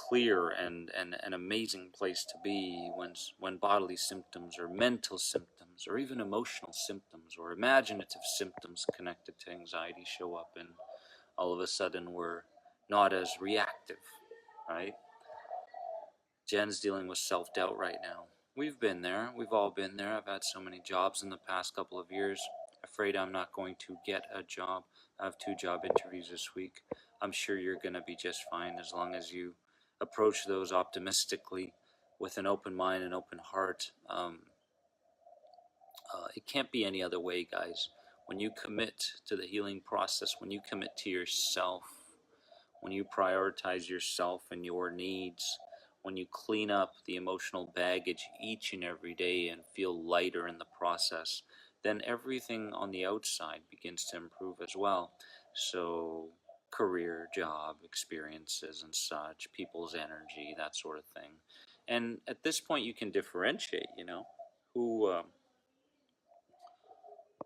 clear and an amazing place to be when bodily symptoms or mental symptoms or even emotional symptoms or imaginative symptoms connected to anxiety show up, and all of a sudden we're not as reactive, right? Jen's dealing with self-doubt right now. We've been there. We've all been there. I've had so many jobs in the past couple of years. Afraid I'm not going to get a job. I have 2 job interviews this week. I'm sure you're going to be just fine as long as you approach those optimistically with an open mind and open heart. It can't be any other way, guys. When you commit to the healing process, when you commit to yourself, when you prioritize yourself and your needs, when you clean up the emotional baggage each and every day and feel lighter in the process, then everything on the outside begins to improve as well. So career, job, experiences and such, people's energy, that sort of thing. And at this point you can differentiate,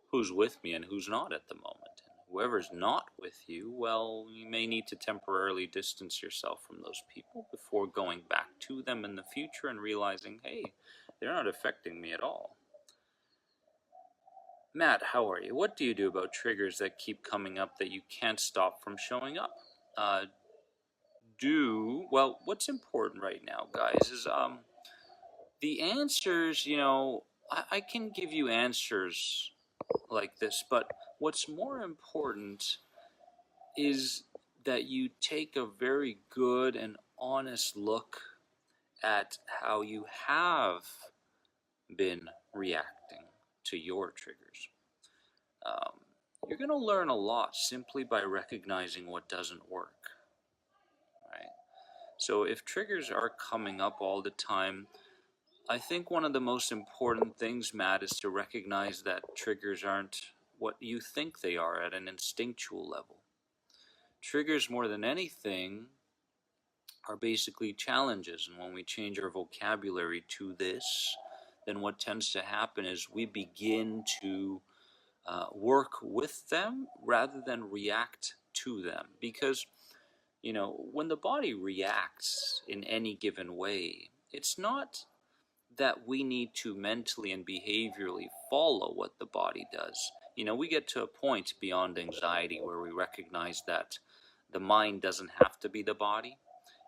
who's with me and who's not at the moment. Whoever's not with you, well, you may need to temporarily distance yourself from those people before going back to them in the future and realizing, hey, they're not affecting me at all. Matt, how are you? What do you do about triggers that keep coming up that you can't stop from showing up? Well, what's important right now, guys, is the answers, I can give you answers like this, but what's more important is that you take a very good and honest look at how you have been reacting to your triggers. You're going to learn a lot simply by recognizing what doesn't work, right? So if triggers are coming up all the time, I think one of the most important things, Matt, is to recognize that triggers aren't what you think they are at an instinctual level. Triggers, more than anything, are basically challenges, and when we change our vocabulary to this, then what tends to happen is we begin to work with them rather than react to them. Because, when the body reacts in any given way, it's not that we need to mentally and behaviorally follow what the body does. We get to a point beyond anxiety where we recognize that the mind doesn't have to be the body.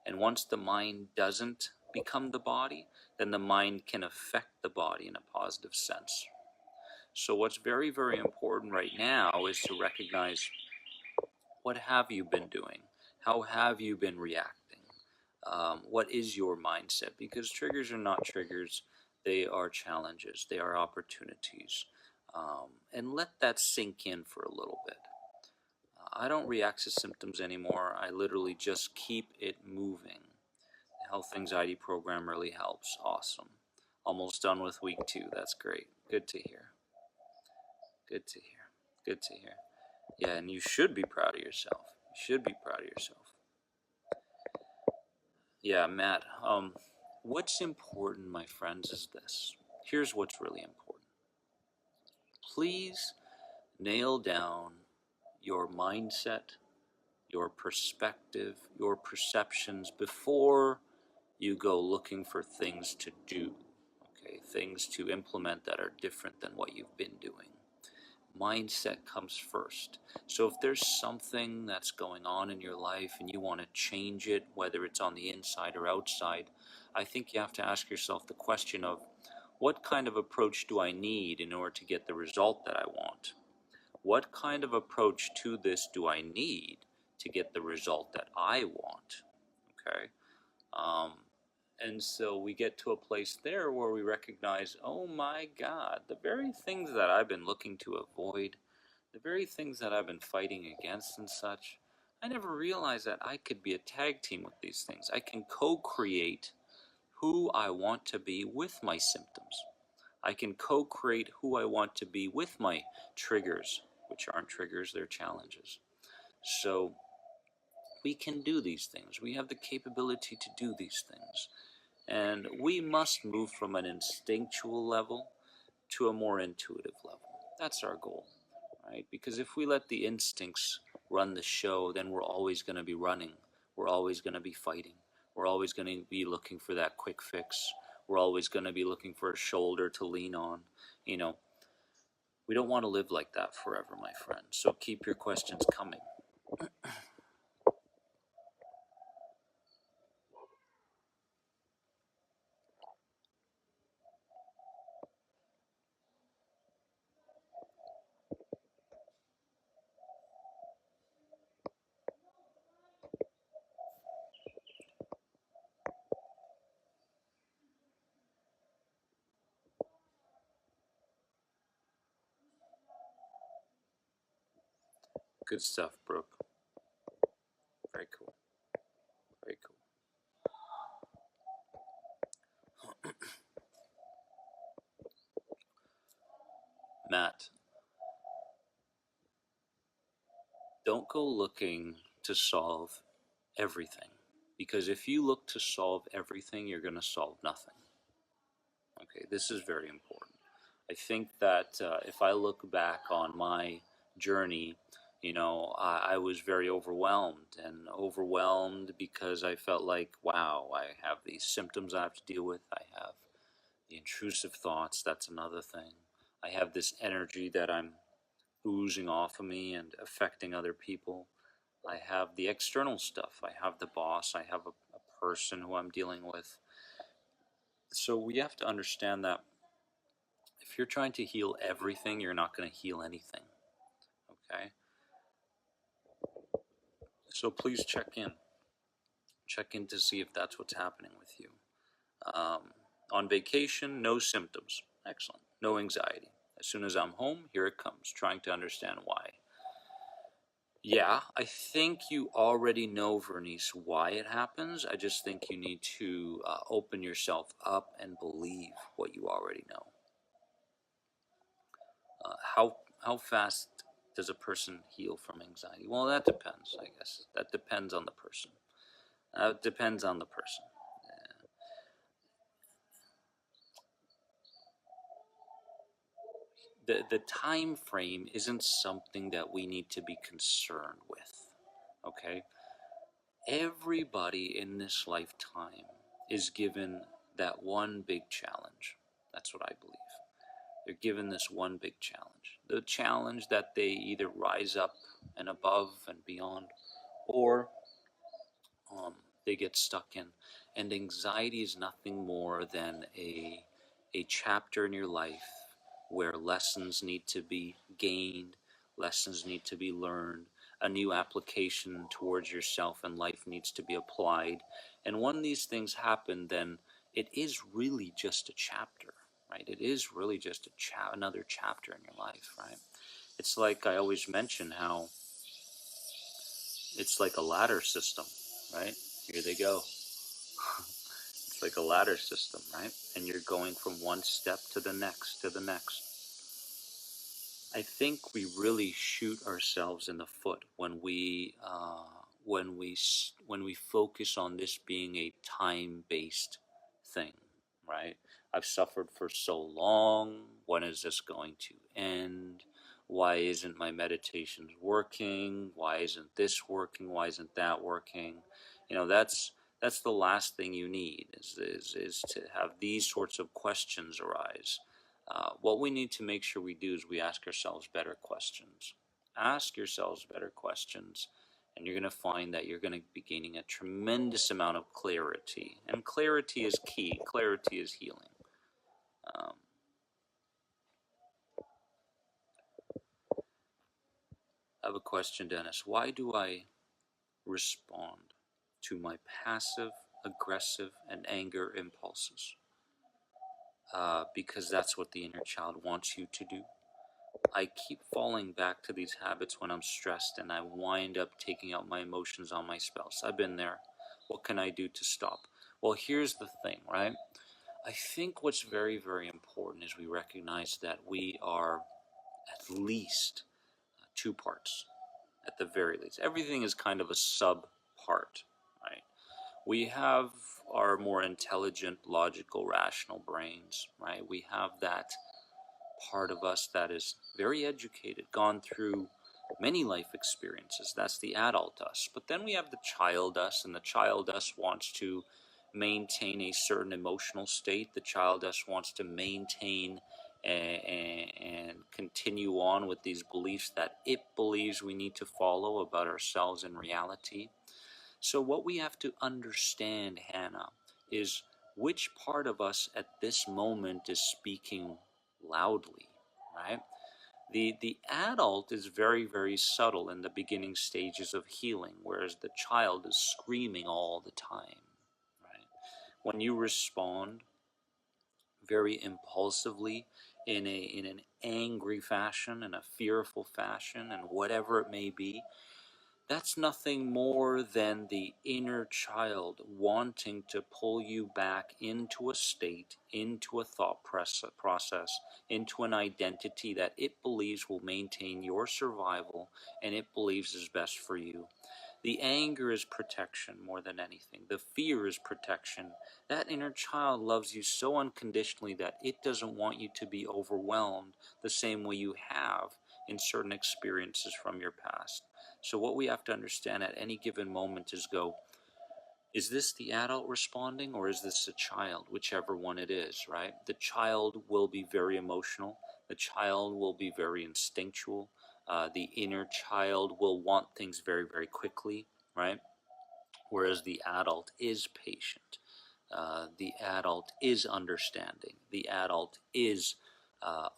And once the mind doesn't become the body, then the mind can affect the body in a positive sense. So what's very, very important right now is to recognize, what have you been doing? How have you been reacting? What is your mindset? Because triggers are not triggers. They are challenges. They are opportunities. And let that sink in for a little bit. I don't react to symptoms anymore. I literally just keep it moving. The Health Anxiety Program really helps. Awesome. Almost done with week 2. That's great. Good to hear. Good to hear. Good to hear. Yeah, and you should be proud of yourself. You should be proud of yourself. Yeah, Matt, what's important, my friends, is this. Here's what's really important. Please nail down your mindset, your perspective, your perceptions before you go looking for things to do, okay? Things to implement that are different than what you've been doing. Mindset comes first. So if there's something that's going on in your life and you want to change it, whether it's on the inside or outside, I think you have to ask yourself the question of, what kind of approach do I need in order to get the result that I want? What kind of approach to this do I need to get the result that I want? Okay? And so we get to a place there where we recognize, oh my God, the very things that I've been looking to avoid, the very things that I've been fighting against and such, I never realized that I could be a tag team with these things. I can co-create who I want to be with my symptoms. I can co-create who I want to be with my triggers, which aren't triggers, they're challenges. So we can do these things. We have the capability to do these things. And we must move from an instinctual level to a more intuitive level. That's our goal, right? Because if we let the instincts run the show, then we're always going to be running. We're always going to be fighting. We're always going to be looking for that quick fix. We're always going to be looking for a shoulder to lean on. You know, we don't want to live like that forever, my friend. So keep your questions coming. Good stuff, Brooke. Very cool. Very cool. Matt, don't go looking to solve everything. Because if you look to solve everything, you're going to solve nothing. Okay, this is very important. I think that if I look back on my journey, I was very overwhelmed and overwhelmed because I felt like, wow, I have these symptoms I have to deal with. I have the intrusive thoughts. That's another thing. I have this energy that I'm oozing off of me and affecting other people. I have the external stuff. I have the boss. I have a person who I'm dealing with. So we have to understand that if you're trying to heal everything, you're not going to heal anything. Okay? So please check in. Check in to see if that's what's happening with you. On vacation, no symptoms. Excellent. No anxiety. As soon as I'm home, here it comes, trying to understand why. Yeah, I think you already know, Vernice, why it happens. I just think you need to open yourself up and believe what you already know. How fast does a person heal from anxiety? Well, that depends, I guess. That depends on the person. It depends on the person. The time frame isn't something that we need to be concerned with. Okay? Everybody in this lifetime is given that one big challenge. That's what I believe. They're given this one big challenge. The challenge that they either rise up and above and beyond, or they get stuck in. And anxiety is nothing more than a chapter in your life where lessons need to be gained, lessons need to be learned, a new application towards yourself and life needs to be applied. And when these things happen, then it is really just a chapter, right? It is really just another chapter in your life, right? It's like I always mention how it's like a ladder system, right? Here they go. It's like a ladder system, right? And you're going from one step to the next, to the next. I think we really shoot ourselves in the foot when we focus on this being a time-based thing, right? I've suffered for so long. When is this going to end? Why isn't my meditations working? Why isn't this working? Why isn't that working? That's the last thing you need is to have these sorts of questions arise. What we need to make sure we do is we ask ourselves better questions. Ask yourselves better questions, and you're going to find that you're going to be gaining a tremendous amount of clarity. And clarity is key. Clarity is healing. Um, I have a question, Dennis. Why do I respond to my passive, aggressive, and anger impulses? Because that's what the inner child wants you to do. I keep falling back to these habits when I'm stressed and I wind up taking out my emotions on my spouse. I've been there. What can I do to stop? Well, here's the thing, right? I think what's very, very important is we recognize that we are at least two parts, at the very least. Everything is kind of a sub part, right? We have our more intelligent, logical, rational brains, right? We have that part of us that is very educated, gone through many life experiences. That's the adult us. But then we have the child us, and the child us wants to maintain a certain emotional state. The child us wants to maintain and continue on with these beliefs that it believes we need to follow about ourselves in reality. So, what we have to understand, Hannah, is which part of us at this moment is speaking loudly, right? The adult is very, very subtle in the beginning stages of healing, whereas the child is screaming all the time, right? When you respond very impulsively in an angry fashion, in a fearful fashion, and whatever it may be, that's nothing more than the inner child wanting to pull you back into a state, into a thought process, into an identity that it believes will maintain your survival and it believes is best for you. The anger is protection more than anything. The fear is protection. That inner child loves you so unconditionally that it doesn't want you to be overwhelmed the same way you have in certain experiences from your past. So what we have to understand at any given moment is is this the adult responding or is this the child? Whichever one it is, right? The child will be very emotional. The child will be very instinctual. The inner child will want things very, very quickly, right? Whereas the adult is patient. The adult is understanding. The adult is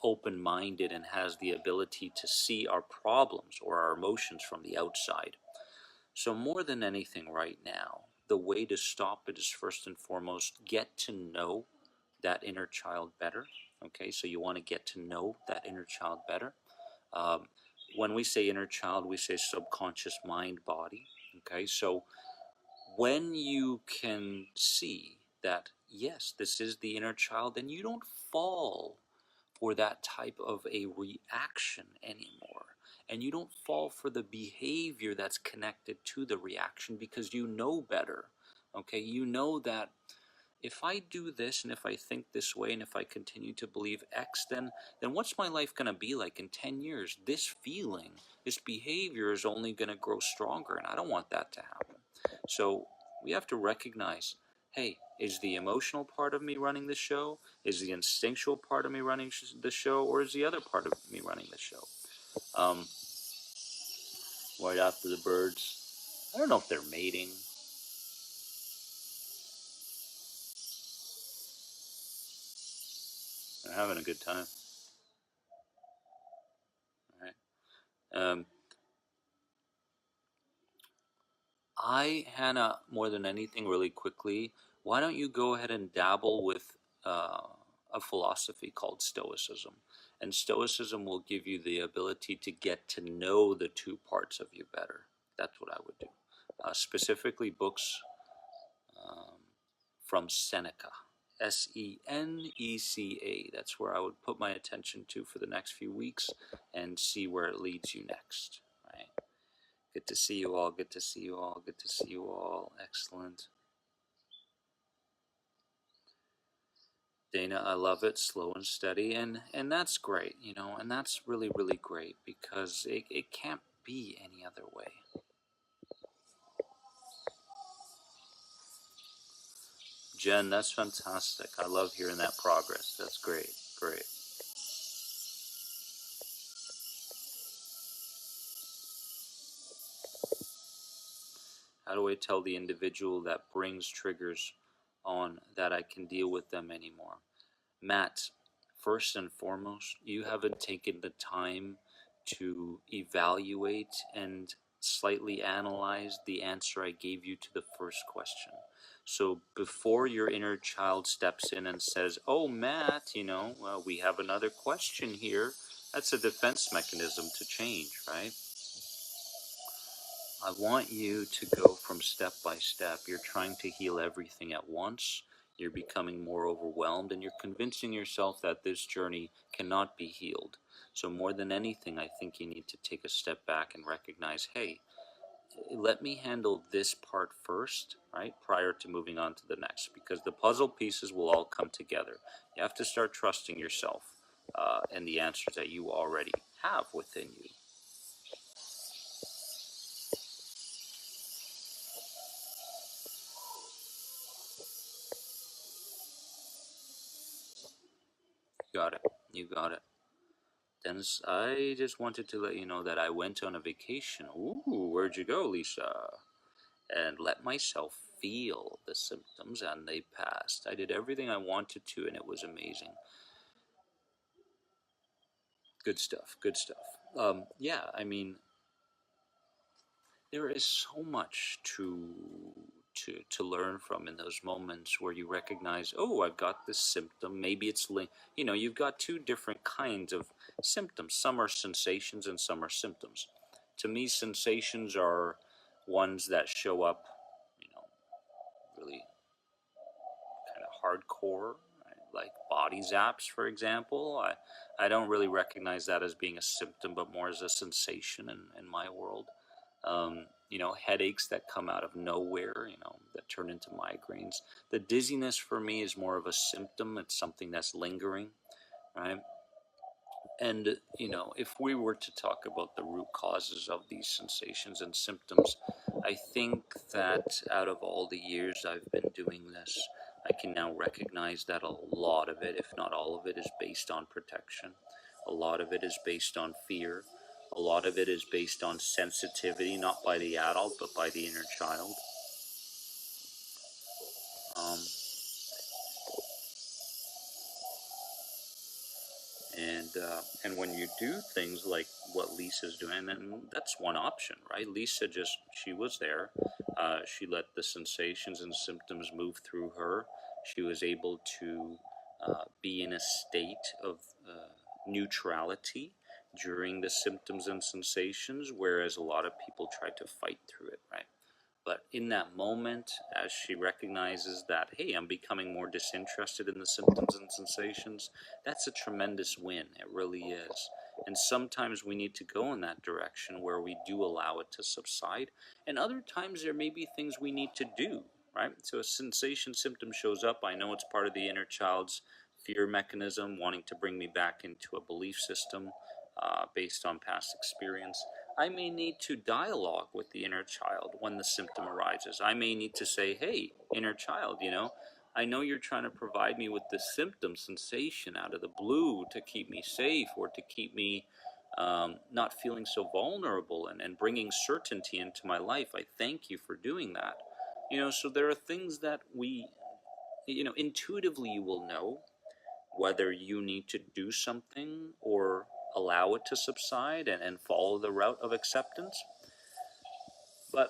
open minded and has the ability to see our problems or our emotions from the outside. So, more than anything, right now, the way to stop it is first and foremost get to know that inner child better. Okay, so you want to get to know that inner child better. Um, when we say inner child, we say subconscious mind body. Okay, so when you can see that, yes, this is the inner child, then you don't fall for that type of a reaction anymore. And you don't fall for the behavior that's connected to the reaction because you know better. Okay, you know that if I do this and if I think this way and if I continue to believe X, then what's my life going to be like in 10 years? This feeling, this behavior is only going to grow stronger, and I don't want that to happen. So we have to recognize, hey, is the emotional part of me running the show? Is the instinctual part of me running the show? Or is the other part of me running the show? Um, right after the birds, I don't know if they're mating. They're having a good time. All right. Hannah, more than anything, really quickly, why don't you go ahead and dabble with uh, a philosophy called Stoicism? And Stoicism will give you the ability to get to know the two parts of you better. That's what I would do. Specifically, books um, from Seneca, Seneca. That's where I would put my attention to for the next few weeks and see where it leads you next. Right? Good to see you all. Good to see you all. Good to see you all. Excellent. Dana, I love it. Slow and steady. And that's great, you know, and that's really, really great because it can't be any other way. Jen, that's fantastic. I love hearing that progress. That's great. Great. How do I tell the individual that brings triggers on that I can deal with them anymore? Matt, first and foremost, you haven't taken the time to evaluate and slightly analyze the answer I gave you to the first question. So before your inner child steps in and says, "Oh, Matt, you know, well, we have another question here," that's a defense mechanism to change, right? I want you to go from step by step. You're trying to heal everything at once. You're becoming more overwhelmed and you're convincing yourself that this journey cannot be healed. So, more than anything, I think you need to take a step back and recognize, hey, let me handle this part first, right, prior to moving on to the next, because the puzzle pieces will all come together. You have to start trusting yourself and the answers that you already have within you. Got it. You got it. Dennis, I just wanted to let you know that I went on a vacation. Ooh, where'd you go, Lisa? And let myself feel the symptoms, and they passed. I did everything I wanted to, and it was amazing. Good stuff. Good stuff. Yeah, I mean, there is so much to learn from in those moments where you recognize, oh, I've got this symptom. Maybe it's linked. You know, you've got two different kinds of symptoms. Some are sensations, and some are symptoms. To me, sensations are ones that show up, you know, really kind of hardcore, right? Like body zaps, for example. I don't really recognize that as being a symptom, but more as a sensation in my world. You know, headaches that come out of nowhere, you know, that turn into migraines. The dizziness for me is more of a symptom. It's something that's lingering, right? And, you know, if we were to talk about the root causes of these sensations and symptoms, I think that out of all the years I've been doing this, I can now recognize that a lot of it, if not all of it, is based on protection. A lot of it is based on fear. A lot of it is based on sensitivity, not by the adult, but by the inner child. Um, and when you do things like what Lisa's doing, and that's one option, right? Lisa just, she was there. She let the sensations and symptoms move through her. She was able to be in a state of neutrality during the symptoms and sensations, whereas a lot of people try to fight through it, right? But in that moment, as she recognizes that, hey, I'm becoming more disinterested in the symptoms and sensations, that's a tremendous win. It really is. And sometimes we need to go in that direction where we do allow it to subside. And other times there may be things we need to do, right? So a sensation symptom shows up. I know it's part of the inner child's fear mechanism, wanting to bring me back into a belief system based on past experience. I may need to dialogue with the inner child when the symptom arises. I may need to say, hey, inner child, you know, I know you're trying to provide me with this symptom sensation out of the blue to keep me safe or to keep me not feeling so vulnerable and bringing certainty into my life. I thank you for doing that. You know, so there are things that we, you know, intuitively you will know whether you need to do something or allow it to subside and follow the route of acceptance. But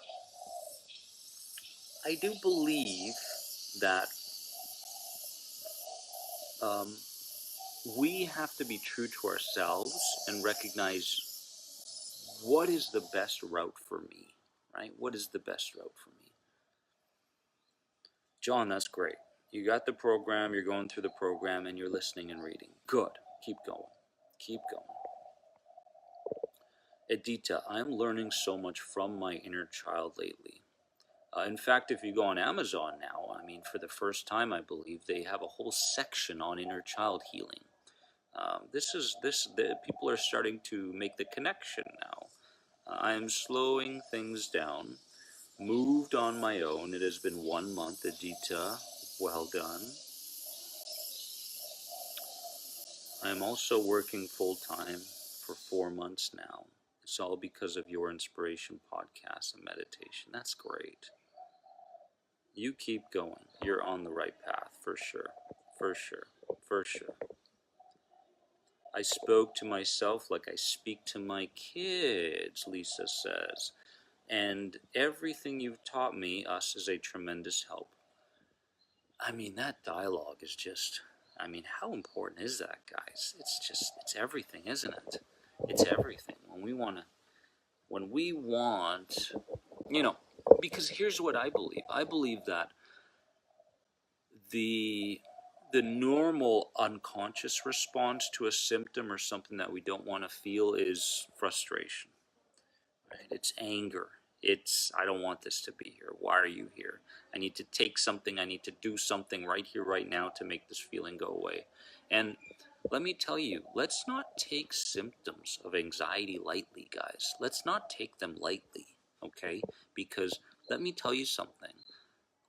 I do believe that um, we have to be true to ourselves and recognize what is the best route for me, right? What is the best route for me? John, that's great. You got the program, you're going through the program, and you're listening and reading. Good. Keep going. Keep going. Edita, I'm learning so much from my inner child lately. In fact, if you go on Amazon now, I mean, for the first time, I believe they have a whole section on inner child healing. The people are starting to make the connection now. I am slowing things down. Moved on my own. It has been 1 month, Edita. Well done. I am also working full time for 4 months now. It's all because of your inspiration podcast and meditation. That's great. You keep going. You're on the right path, for sure. For sure. For sure. I spoke to myself like I speak to my kids, Lisa says. And everything you've taught me, us, is a tremendous help. I mean, that dialogue is just, I mean, how important is that, guys? It's everything, isn't it? It's everything. When we want, you know, because here's what I believe. I believe that the the normal unconscious response to a symptom or something that we don't want to feel is frustration, right? It's anger. It's, I don't want this to be here. Why are you here? I need to take something. I need to do something right here, right now to make this feeling go away. And let me tell you, let's not take symptoms of anxiety lightly, guys. Let's not take them lightly, okay? Because let me tell you something.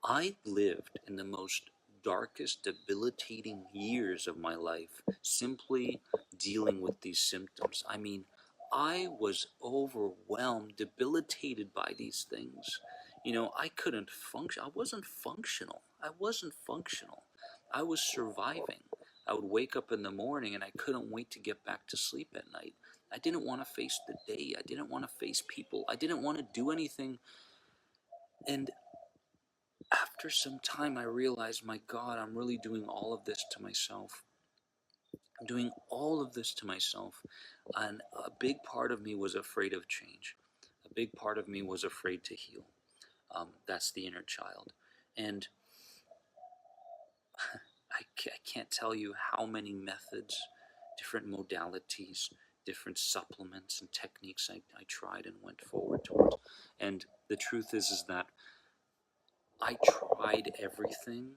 I lived in the most darkest, debilitating years of my life simply dealing with these symptoms. I mean, I was overwhelmed, debilitated by these things. I couldn't function. I wasn't functional. I was surviving. I would wake up in the morning and I couldn't wait to get back to sleep at night. I didn't want to face the day. I didn't want to face people. I didn't want to do anything. And after some time, I realized, my God, I'm really doing all of this to myself. I'm doing all of this to myself. And a big part of me was afraid of change. A big part of me was afraid to heal. That's the inner child. And I can't tell you how many methods, different modalities, different supplements and techniques I tried and went forward towards. And the truth is that I tried everything,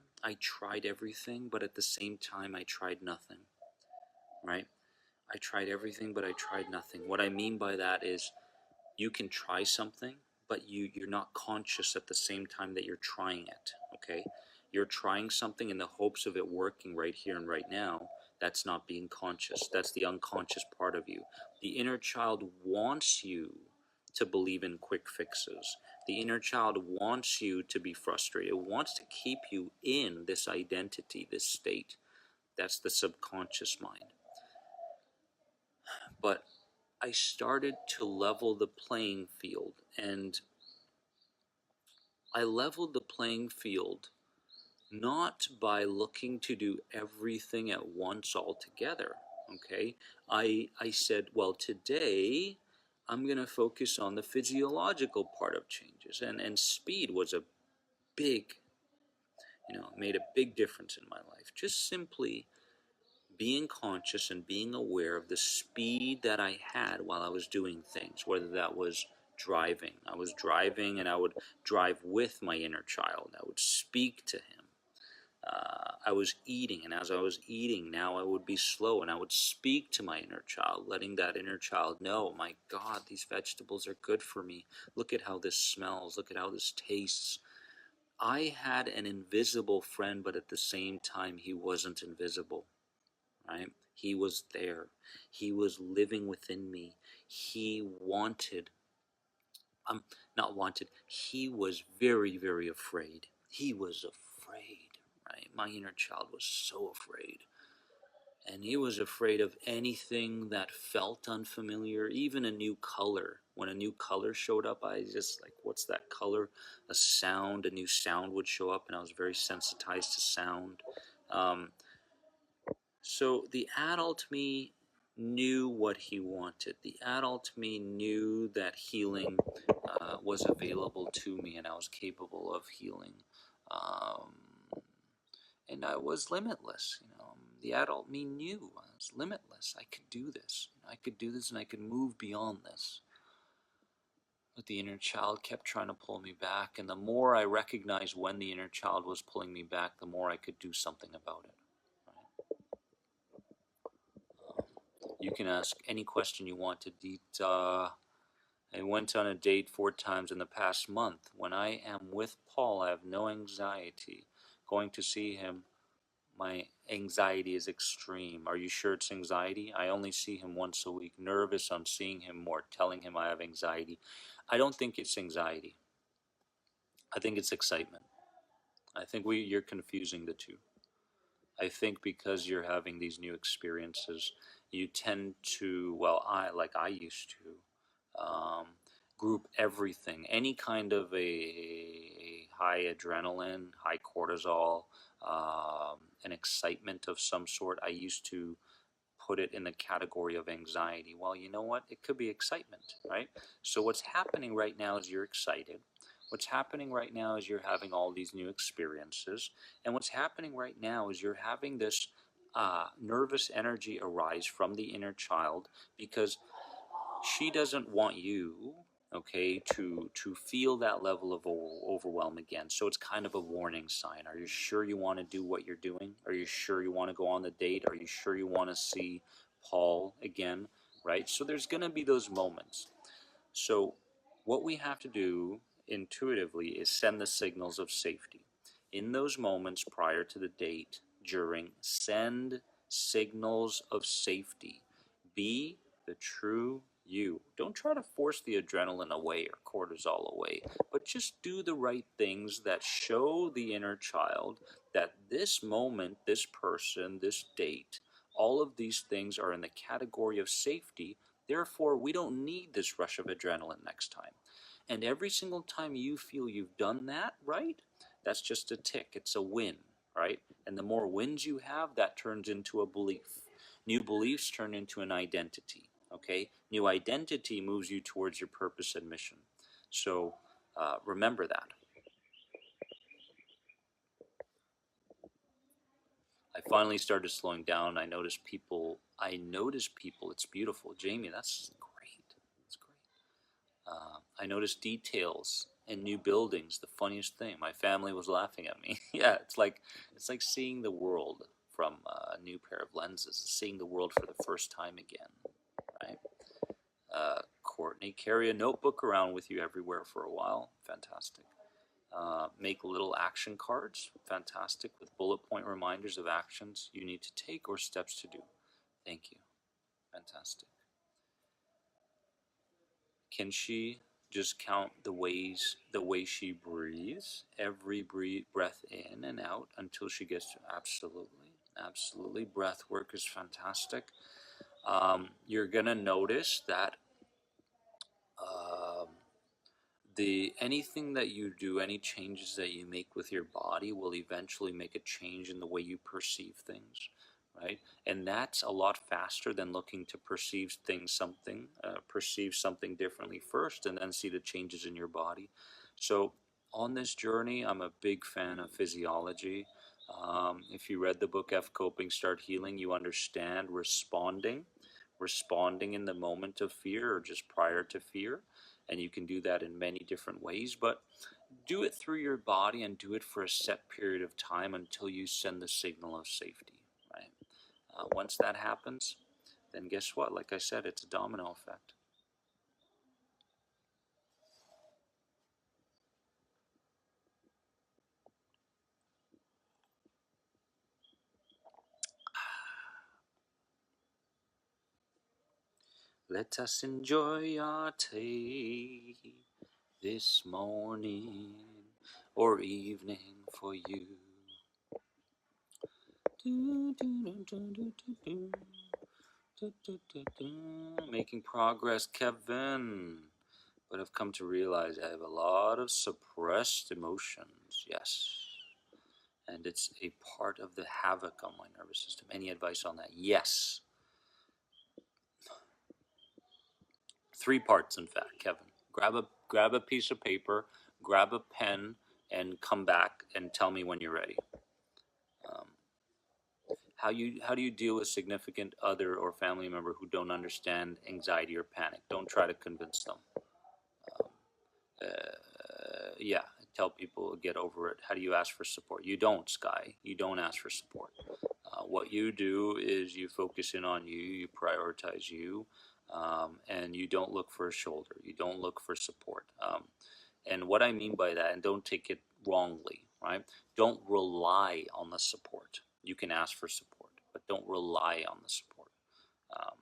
but at the same time I tried nothing, right? I tried everything, but I tried nothing. What I mean by that is you can try something, but you're not conscious at the same time that you're trying it, okay? You're trying something in the hopes of it working right here and right now. That's not being conscious. That's the unconscious part of you. The inner child wants you to believe in quick fixes. The inner child wants you to be frustrated. It wants to keep you in this identity, this state. That's the subconscious mind. But I started to level the playing field, and I leveled the playing field not by looking to do everything at once all together, okay? I said, well, today I'm going to focus on the physiological part of changes, and speed was a big, made a big difference in my life. Just simply being conscious and being aware of the speed that I had while I was doing things, whether that was driving. I was driving and I would drive with my inner child. I would speak to him. I was eating, and as I was eating, now I would be slow and I would speak to my inner child, letting that inner child know, my God, these vegetables are good for me. Look at how this smells. Look at how this tastes. I had an invisible friend, but at the same time, he wasn't invisible. Right? He was there. He was living within me. He wanted, not wanted, he was very, very afraid. He was afraid, right? My inner child was so afraid. And he was afraid of anything that felt unfamiliar, even a new color. When a new color showed up, I just like, what's that color? A new sound would show up, and I was very sensitized to sound. So the adult me knew what he wanted. The adult me knew that healing was available to me, and I was capable of healing. Um, and I was limitless. The adult me knew I was limitless. I could do this. I could do this, and I could move beyond this. But the inner child kept trying to pull me back, and the more I recognized when the inner child was pulling me back, the more I could do something about it. You can ask any question you want to Deet. I went on a date 4 times in the past month. When I am with Paul, I have no anxiety. Going to see him, my anxiety is extreme. Are you sure it's anxiety? I only see him once a week. Nervous on seeing him more, telling him I have anxiety. I don't think it's anxiety. I think it's excitement. I think you're confusing the two. I think because you're having these new experiences, you tend to, well, I used to, group everything, any kind of a high adrenaline, high cortisol, an excitement of some sort. I used to put it in the category of anxiety. Well, you know what? It could be excitement, right? So what's happening right now is you're excited. What's happening right now is you're having all these new experiences. And what's happening right now is you're having this nervous energy arise from the inner child because she doesn't want you, okay, to feel that level of overwhelm again. So it's kind of a warning sign. Are you sure you want to do what you're doing? Are you sure you want to go on the date? Are you sure you want to see Paul again? Right? So there's going to be those moments. So what we have to do intuitively is send the signals of safety. In those moments prior to the date, during, send signals of safety. Be the true you. Don't try to force the adrenaline away or cortisol away, but just do the right things that show the inner child that this moment, this person, this date, all of these things are in the category of safety. Therefore, we don't need this rush of adrenaline next time. And every single time you feel you've done that right, that's just a tick. It's a win, right? And the more wins you have, that turns into a belief. New beliefs turn into an identity, okay? New identity moves you towards your purpose and mission. So remember that. I finally started slowing down. I noticed people. It's beautiful. Jamie, that's great. That's great. I noticed details in new buildings. The funniest thing, my family was laughing at me. Yeah, it's like seeing the world from a new pair of lenses, seeing the world for the first time again, right? Courtney, carry a notebook around with you everywhere for a while. Fantastic. Make little action cards. Fantastic, with bullet point reminders of actions you need to take or steps to do. Thank you. Fantastic. Can she just count the way she breathes, every breath in and out until she gets to absolutely. Breath work is fantastic. You're gonna notice that um, the anything that you do, any changes that you make with your body will eventually make a change in the way you perceive things, right? And that's a lot faster than looking to perceive something differently first and then see the changes in your body. So on this journey, I'm a big fan of physiology. If you read the book F Coping Start Healing, you understand responding in the moment of fear or just prior to fear, and you can do that in many different ways, but do it through your body and do it for a set period of time until you send the signal of safety, right? Once that happens, then guess what? Like I said, it's a domino effect. Let us enjoy our tea this morning or evening for you. Making progress, Kevin. But I've come to realize I have a lot of suppressed emotions. Yes. And it's a part of the havoc on my nervous system. Any advice on that? Yes. 3 parts, in fact, Kevin. Grab a piece of paper, grab a pen, and come back and tell me when you're ready. How do you deal with significant other or family member who don't understand anxiety or panic? Don't try to convince them. Yeah, tell people to get over it. How do you ask for support? You don't, Sky. You don't ask for support. What you do is you focus in on you, you prioritize you, and you don't look for a shoulder. You don't look for support. And what I mean by that, and don't take it wrongly, right? Don't rely on the support. You can ask for support, but don't rely on the support. Um,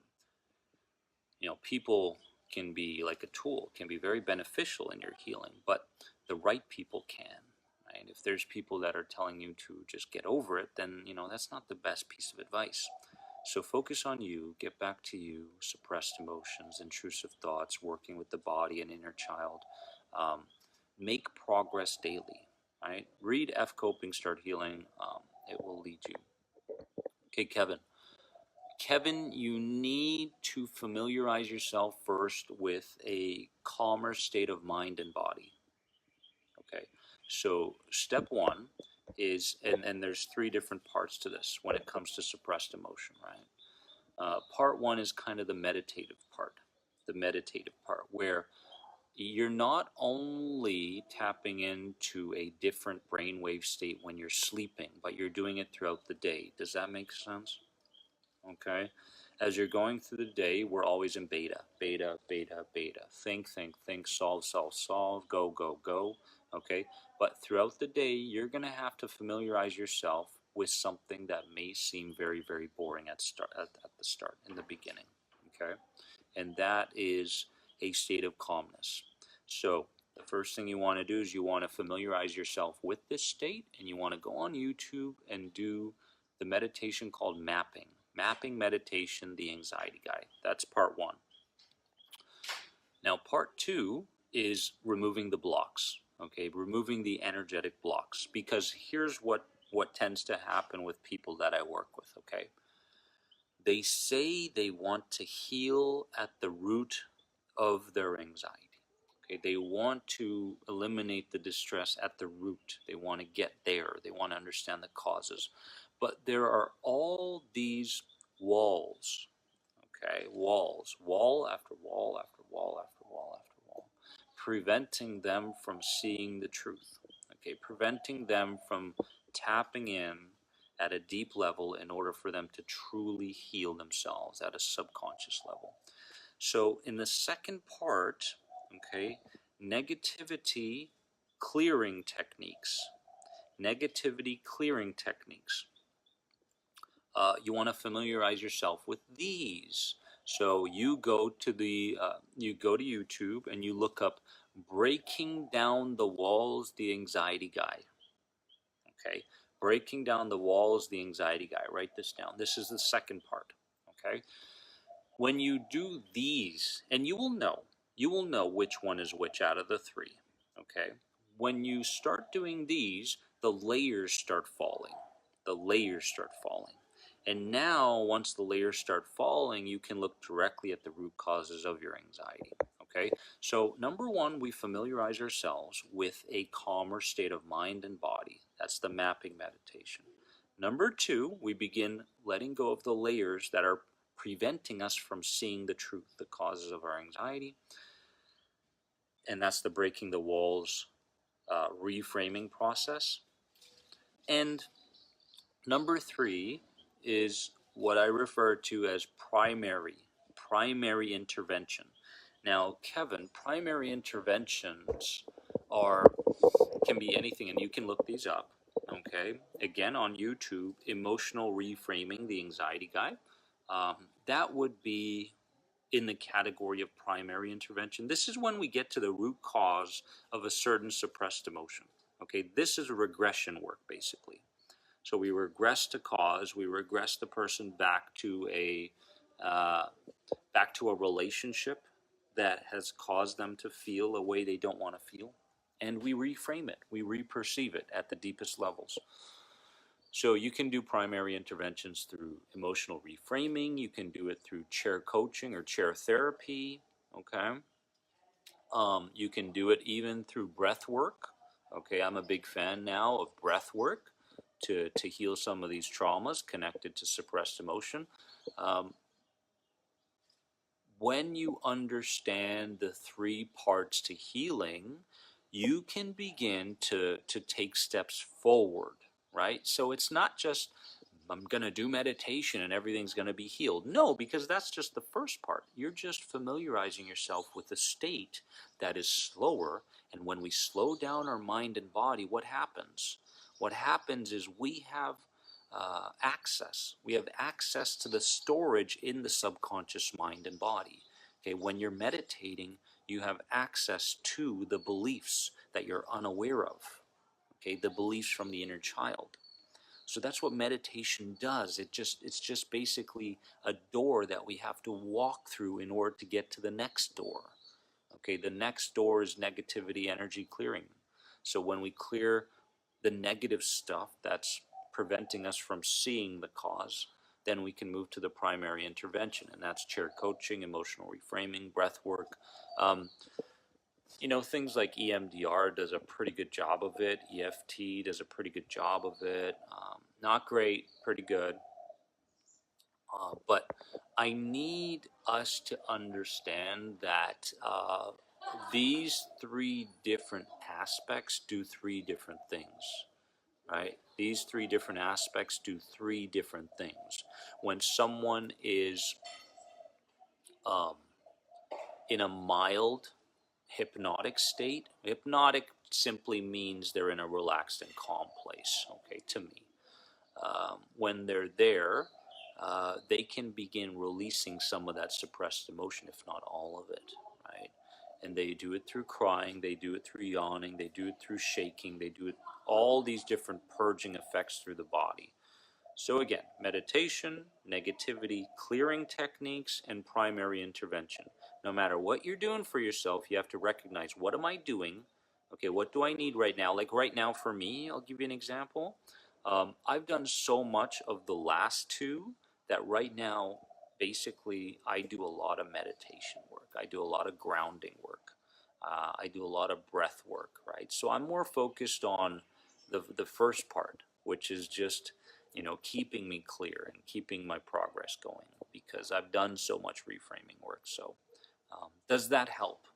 people can be like a tool, can be very beneficial in your healing, but the right people can. Right? If there's people that are telling you to just get over it, then that's not the best piece of advice. So focus on you, get back to you, suppressed emotions, intrusive thoughts, working with the body and inner child. Um, make progress daily. Right? Read F Coping, Start Healing. It will lead you. Okay, Kevin, you need to familiarize yourself first with a calmer state of mind and body. Okay, so step one is, and there's 3 different parts to this when it comes to suppressed emotion, right? Part one is kind of the meditative part where you're not only tapping into a different brainwave state when you're sleeping, but you're doing it throughout the day. Does that make sense? Okay. As you're going through the day, we're always in beta. Think, solve, go, go, go. Okay, but throughout the day, you're going to have to familiarize yourself with something that may seem very, very boring at the start, in the beginning. Okay, and that is a state of calmness. So the first thing you want to do is you want to familiarize yourself with this state, and you want to go on YouTube and do the meditation called mapping meditation, the anxiety guide. That's part one. Now part two is removing the blocks. Okay, removing the energetic blocks, because here's what tends to happen with people that I work with. Okay, they say they want to heal at the root of their anxiety. Okay, they want to eliminate the distress at the root. They want to get there. They want to understand the causes. But there are all these walls, okay, walls, wall after wall after wall after wall after wall, preventing them from seeing the truth, okay, preventing them from tapping in at a deep level in order for them to truly heal themselves at a subconscious level. So in the second part, okay, negativity clearing techniques, negativity clearing techniques. You want to familiarize yourself with these. So you go to YouTube and you look up "Breaking Down the Walls, the Anxiety Guide." Okay, "Breaking Down the Walls, the Anxiety Guide." Write this down. This is the second part. Okay, when you do these, and you will know which one is which out of the three. Okay, when you start doing these, the layers start falling. The layers start falling. And now, once the layers start falling, you can look directly at the root causes of your anxiety. Okay, so number one, we familiarize ourselves with a calmer state of mind and body. That's the mapping meditation. Number two, we begin letting go of the layers that are preventing us from seeing the truth, the causes of our anxiety. And that's the breaking the walls, reframing process. And number three is what I refer to as primary intervention. Now, Kevin, primary interventions are can be anything, and you can look these up. Okay, again on YouTube, emotional reframing, the anxiety guide. That would be in the category of primary intervention. This is when we get to the root cause of a certain suppressed emotion. Okay, this is regression work basically. So we regress to cause, we regress the person uh, back to a relationship that has caused them to feel a way they don't want to feel, and we reframe it, we reperceive it at the deepest levels. So you can do primary interventions through emotional reframing. You can do it through chair coaching or chair therapy. Okay. You can do it even through breath work. Okay, I'm a big fan now of breath work to heal some of these traumas connected to suppressed emotion. Um, when you understand the three parts to healing, you can begin to take steps forward, right? So it's not just, I'm going to do meditation and everything's going to be healed. No, because that's just the first part. You're just familiarizing yourself with a state that is slower. And when we slow down our mind and body, what happens? What happens is we have access. We have access to the storage in the subconscious mind and body. Okay, when you're meditating, you have access to the beliefs that you're unaware of. Okay, the beliefs from the inner child. So that's what meditation does. It's just basically a door that we have to walk through in order to get to the next door. Okay, the next door is negativity energy clearing. So when we clear the negative stuff that's preventing us from seeing the cause, then we can move to the primary intervention, and that's chair coaching, emotional reframing, breath work. Um, things like EMDR does a pretty good job of it. EFT does a pretty good job of it. Not great, pretty good. But I need us to understand that these three different aspects do three different things, right? These three different aspects do three different things. When someone is um, in a mild hypnotic state, hypnotic simply means they're in a relaxed and calm place, okay, to me. When they're there, they can begin releasing some of that suppressed emotion, if not all of it, right? And they do it through crying, they do it through yawning, they do it through shaking, they do it all these different purging effects through the body. So again, meditation, negativity, clearing techniques, and primary intervention. No matter what you're doing for yourself, you have to recognize, what am I doing? Okay, what do I need right now? Like right now for me, I'll give you an example. I've done so much of the last two that right now, basically, I do a lot of meditation work. I do a lot of grounding work. I do a lot of breath work, right? So I'm more focused on the first part, which is just, keeping me clear and keeping my progress going, because I've done so much reframing work. So, does that help?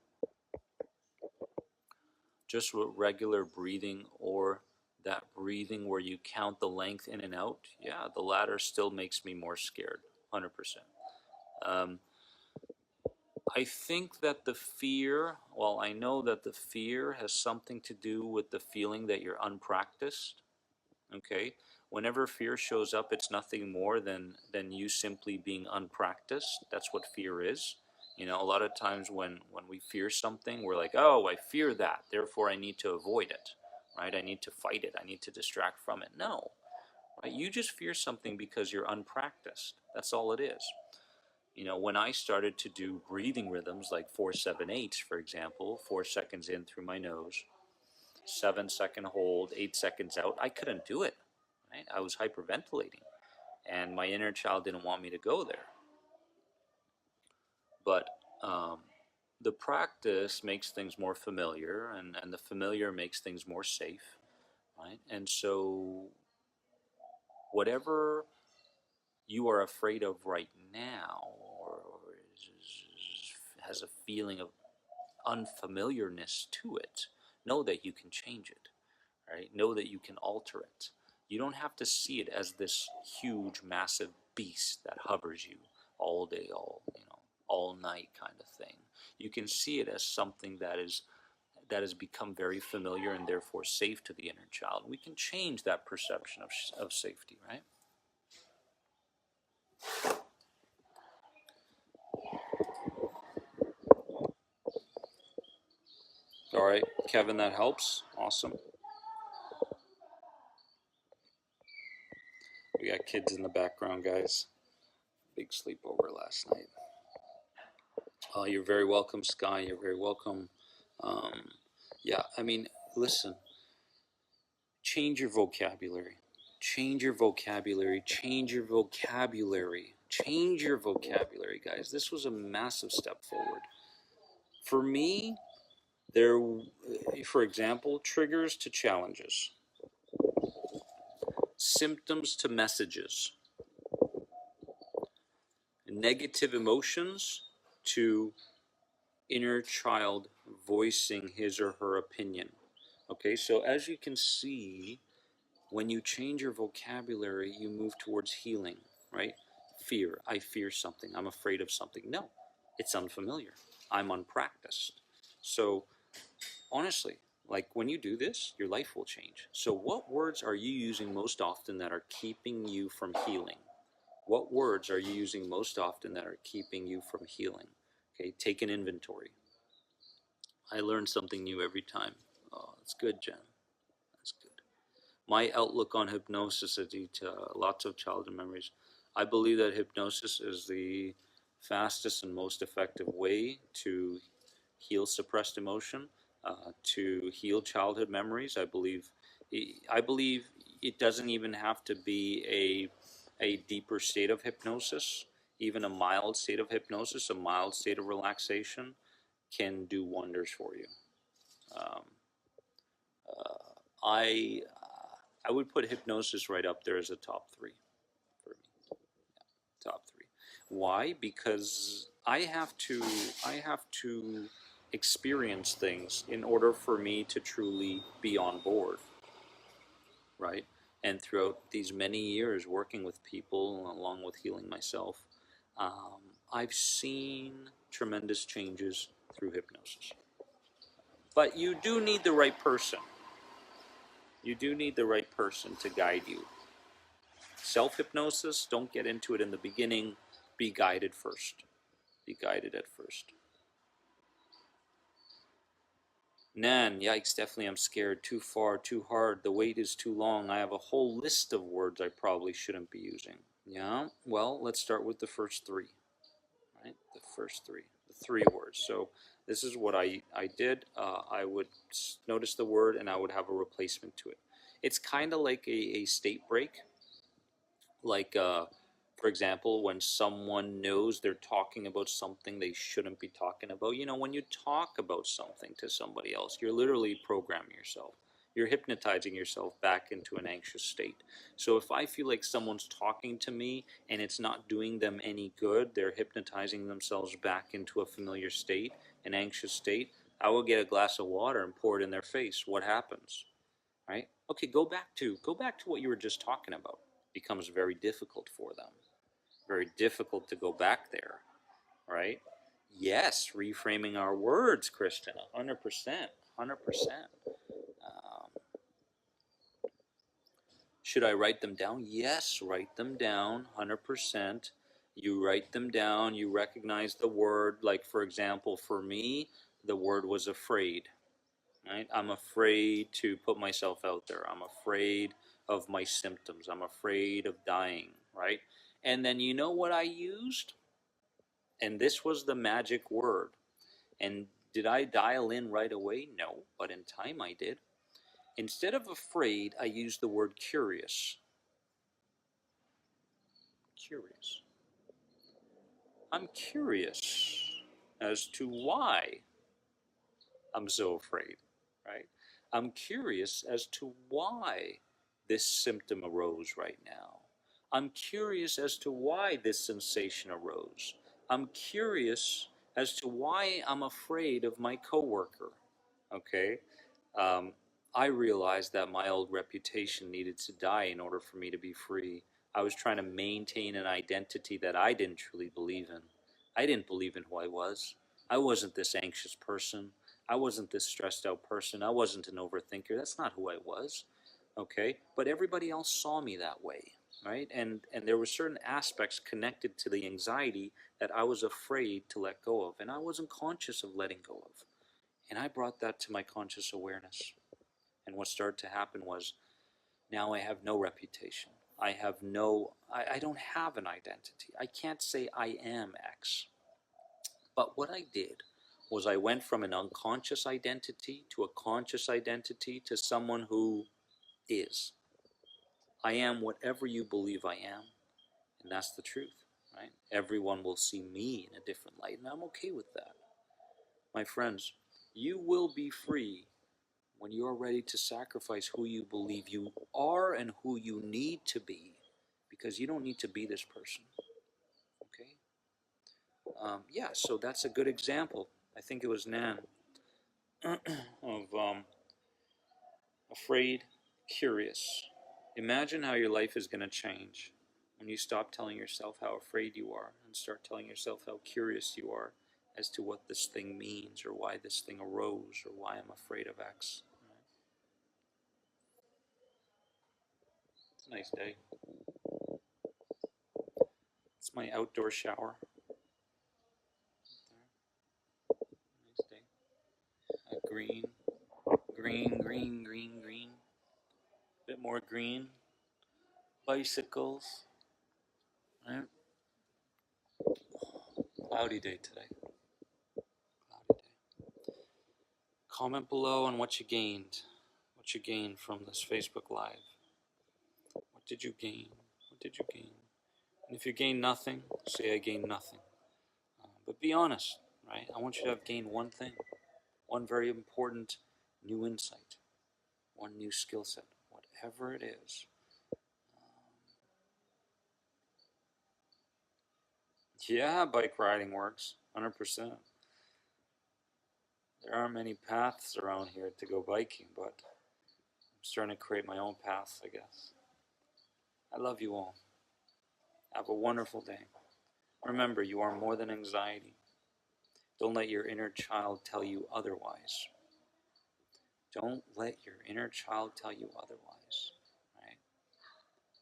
Just with regular breathing, or that breathing where you count the length in and out, yeah, the latter still makes me more scared, 100%. Um, I think that the fear, well, I know that the fear has something to do with the feeling that you're unpracticed. Okay, whenever fear shows up, it's nothing more than you simply being unpracticed. That's what fear is. A lot of times when we fear something, we're like, oh, I fear that, therefore I need to avoid it, right? I need to fight it, I need to distract from it. No, right? You just fear something because you're unpracticed. That's all it is. When I started to do breathing rhythms like 4-7-8, for example, 4 seconds in through my nose, 7 second hold, 8 seconds out, I couldn't do it. Right? I was hyperventilating, and my inner child didn't want me to go there. But the practice makes things more familiar, and the familiar makes things more safe, right? And so, whatever you are afraid of right now, or has a feeling of unfamiliarness to it, know that you can change it. Right? Know that you can alter it. You don't have to see it as this huge, massive beast that hovers you all day, all night kind of thing. You can see it as something that has become very familiar and therefore safe to the inner child. We can change that perception of safety, right? All right, Kevin, that helps. Awesome. We got kids in the background, guys. Big sleepover last night. You're very welcome, Sky. You're very welcome. Um, yeah, I mean, listen, change your vocabulary. Change your vocabulary. Change your vocabulary. Change your vocabulary, guys. This was a massive step forward. For me, there, for example, triggers to challenges, symptoms to messages, negative emotions to inner child voicing his or her opinion. Okay, so as you can see, when you change your vocabulary, you move towards healing, right? Fear. I fear something. I'm afraid of something. No, it's unfamiliar. I'm unpracticed. So, honestly, like when you do this, your life will change. So, what words are you using most often that are keeping you from healing? What words are you using most often that are keeping you from healing? Okay, take an inventory. I learn something new every time. Oh, that's good, Jen. That's good. My outlook on hypnosis is due to lots of childhood memories. I believe that hypnosis is the fastest and most effective way to heal suppressed emotion, to heal childhood memories. I believe it doesn't even have to be a deeper state of hypnosis. Even a mild state of hypnosis, a mild state of relaxation, can do wonders for you. Um, I I would put hypnosis right up there as a top three for me. Top three. Why? Because I have to experience things in order for me to truly be on board, right? And throughout these many years working with people, along with healing myself, I've seen tremendous changes through hypnosis. But you do need the right person. You do need the right person to guide you. Self-hypnosis, don't get into it in the beginning. Be guided first. Be guided at first. Nan, yikes, definitely I'm scared. Too far, too hard. The wait is too long. I have a whole list of words I probably shouldn't be using. Yeah, well, let's start with the first three. Right? The first three. The three words. So this is what I did. I would notice the word and I would have a replacement to it. It's kind of like a state break. Like, for example, when someone knows they're talking about something they shouldn't be talking about. You know, when you talk about something to somebody else, you're literally programming yourself. You're hypnotizing yourself back into an anxious state. So if I feel like someone's talking to me and it's not doing them any good, they're hypnotizing themselves back into a familiar state, an anxious state, I will get a glass of water and pour it in their face. What happens? Right? Okay, go back to what you were just talking about. It becomes very difficult for them. Very difficult to go back there, right? Yes, reframing our words, Kristen, 100%, 100%. Um, should I write them down? Yes, write them down, 100%. You write them down, you recognize the word. Like, for example, for me, the word was afraid. Right? I'm afraid to put myself out there. I'm afraid of my symptoms. I'm afraid of dying, right? And then you know what I used? And this was the magic word. And did I dial in right away? No, but in time I did. Instead of afraid, I used the word curious. Curious. I'm curious as to why I'm so afraid, right? I'm curious as to why this symptom arose right now. I'm curious as to why this sensation arose. I'm curious as to why I'm afraid of my coworker. Okay? Um, I realized that my old reputation needed to die in order for me to be free. I was trying to maintain an identity that I didn't truly believe in. I didn't believe in who I was. I wasn't this anxious person. I wasn't this stressed out person. I wasn't an overthinker. That's not who I was. Okay? But everybody else saw me that way, right? And there were certain aspects connected to the anxiety that I was afraid to let go of, and I wasn't conscious of letting go of. And I brought that to my conscious awareness. And what started to happen was now I have no reputation. I don't have an identity. I can't say I am X. But what I did was I went from an unconscious identity to a conscious identity to someone who is. I am whatever you believe I am, and that's the truth, right? Everyone will see me in a different light, and I'm okay with that. My friends, you will be free when you are ready to sacrifice who you believe you are and who you need to be, because you don't need to be this person, okay? Yeah, so that's a good example. I think it was Nan of afraid, curious. Imagine how your life is going to change when you stop telling yourself how afraid you are and start telling yourself how curious you are as to what this thing means or why this thing arose or why I'm afraid of X. It's a nice day. It's my outdoor shower. Nice day. Green, green, green, green, green. A bit more green. Bicycles. Right? Cloudy day today. Cloudy day. Comment below on what you gained. What you gained from this Facebook Live. What did you gain? What did you gain? And if you gain nothing, say I gained nothing. But be honest, right? I want you to have gained one thing. One very important new insight. One new skill set. Whatever it is. Yeah, bike riding works. 100%. There aren't many paths around here to go biking, but I'm starting to create my own paths, I guess. I love you all. Have a wonderful day. Remember, you are more than anxiety. Don't let your inner child tell you otherwise. Don't let your inner child tell you otherwise, right?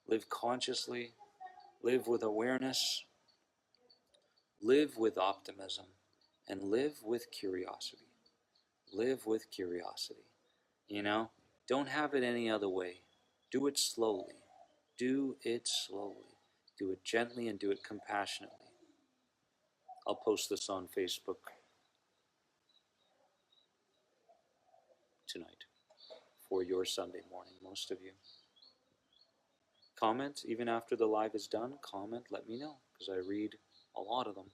Live consciously, live with awareness, live with optimism, and live with curiosity. Live with curiosity. You know, don't have it any other way. Do it slowly. Do it slowly. Do it gently and do it compassionately. I'll post this on Facebook tonight for your Sunday morning, most of you. Comment, even after the live is done, comment, let me know, because I read a lot of them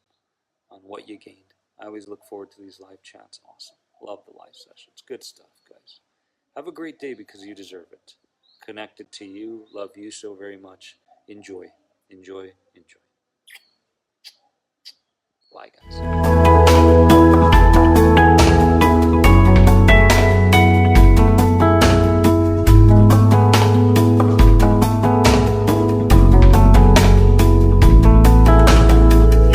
on what you gained. I always look forward to these live chats. Awesome. Love the live sessions. Good stuff, guys. Have a great day because you deserve it. Connected to you. Love you so very much. Enjoy. Enjoy. Enjoy. Bye, guys.